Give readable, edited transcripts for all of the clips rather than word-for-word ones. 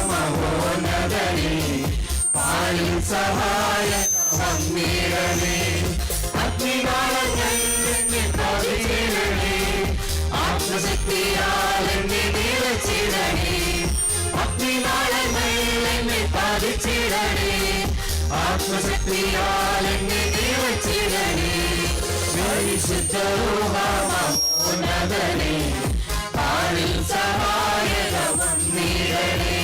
മഹോന്നതനേ പാലിൽ സഹായക വന്നിടണേ അഗ്നിനാളങ്ങൾ എന്നെ പതിച്ചിടണേ ആത്മശക്തിയാൽ എന്നെ നിറച്ചിടണേ അഗ്നിനാളങ്ങൾ എന്നെ പതിച്ചിടണേ ആത്മശക്തിയാൽ എന്നെ നിറച്ചിടണേ പരിശുദ്ധ മഹോന്നതനേ പാലിൽ സഹായക വന്നിടണേ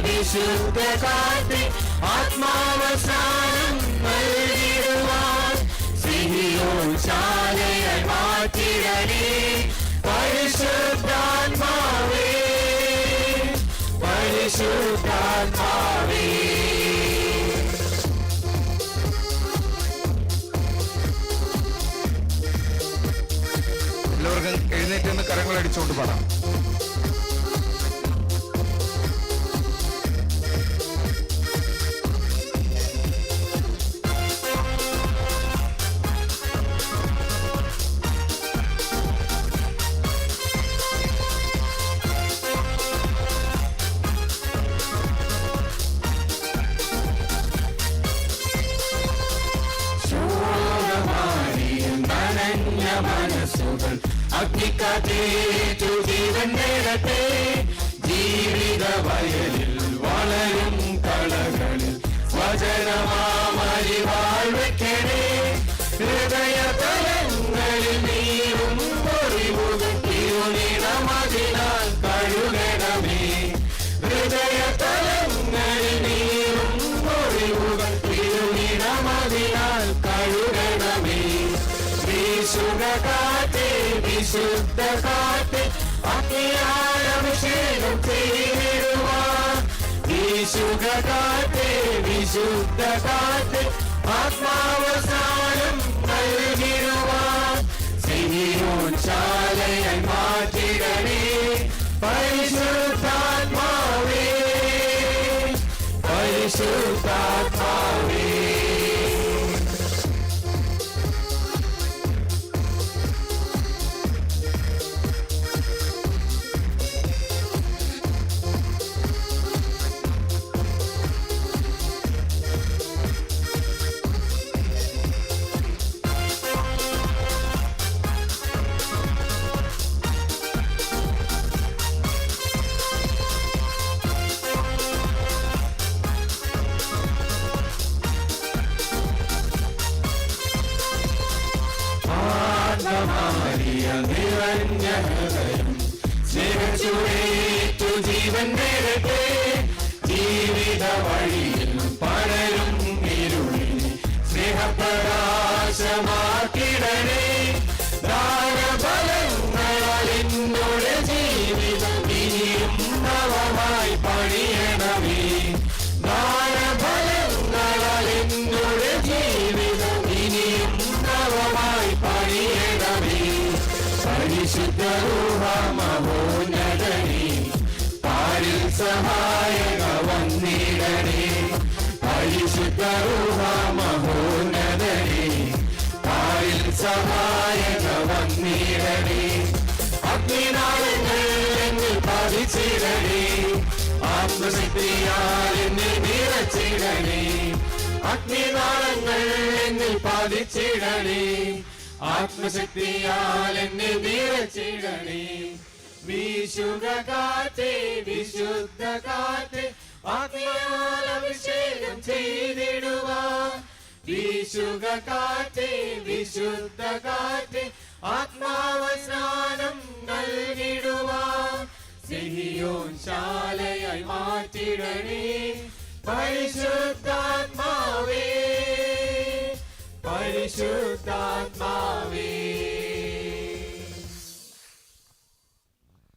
വിശുദ്ധ കാറ്റേ ആത്മാവസാനം നൽകിടുവാൻ സിഹിയോൻ ശാലയായി മാറ്റിടണേ പരിശുദ്ധാത്മാവേ പരിശുദ്ധാത്മാവേ എല്ലാവർക്കും എഴുന്നേറ്റ് നിന്ന് കരങ്ങൾ അടിച്ചുകൊണ്ട് പാടാം. മനസ്സുകൾ അഗ്നിക്കാറ്റേറ്റു ജീവൻ നേരട്ടെ ജീവിത വയലിൽ വളരും കളകളിൽ വചനമാമരിവാൾ വെക്കണേ ഹൃദയ തലങ്ങളിൽ നീരും ഒറിവുകൾ തിരുനിണമതിനാൽ കഴുകണമേ ഹൃദയ തലങ്ങളിൽ നീരും ഒറിവുകൾ തിരുനിണമതിനാൽ കഴുകണമേ വിശുദ്ധ കാറ്റേ വിശുദ്ധ കാറ്റേ അഗ്നിയാൽ അഭിഷേകം ചെയ്തിടുവാൻ വിശുദ്ധ കാറ്റേ വിശുദ്ധ കാറ്റേ ആത്മാവസാനം നൽകിടുവാൻ സിഹിയോൻ ശാലയായി മാറ്റിടണേ പരിശുദ്ധാത്മാവേ പരിശുദ്ധാത്മാവേ നിറഞ്ഞ ഹൃദയം സ്നേഹച്ചുടേറ്റു ജീവൻ നേരട്ടെ ജീവിത വഴിയിൽ പടരും ഇരുളിനെ സ്നേഹപ്രകാശമാക്കിടണേ ദാനഫലങ്ങളാൽ എന്നോട് ജീവിതം ഇനിയും നവമായി പണിയണമേ ദാനഫലങ്ങളാൽ എന്നോട് ജീവിതം ഇനിയും നവമായി പണിയണമേ പരിശുദ്ധ മഹോന്നതനേ പാലിൽ സഹായക വന്നിടണേ പരിശുദ്ധ മഹോന്നതനേ പാലിൽ സഹായക വന്നിടണേ അഗ്നിനാളങ്ങൾ എന്നിൽ പതിച്ചിടണേ ആത്മശക്തിയാൽ എന്നെ നിറച്ചിടണേ അഗ്നിനാളങ്ങൾ എന്നിൽ പതിച്ചിടണേ ആത്മശക്തിയാൽ എന്നെ നിറച്ചിടണേ വിശുദ്ധ കാറ്റേ വിശുദ്ധ കാറ്റേ അഗ്നിയാൽ അഭിഷേകം ചെയ്തിടുവാൻ വിശുദ്ധ കാറ്റേ വിശുദ്ധ കാറ്റേ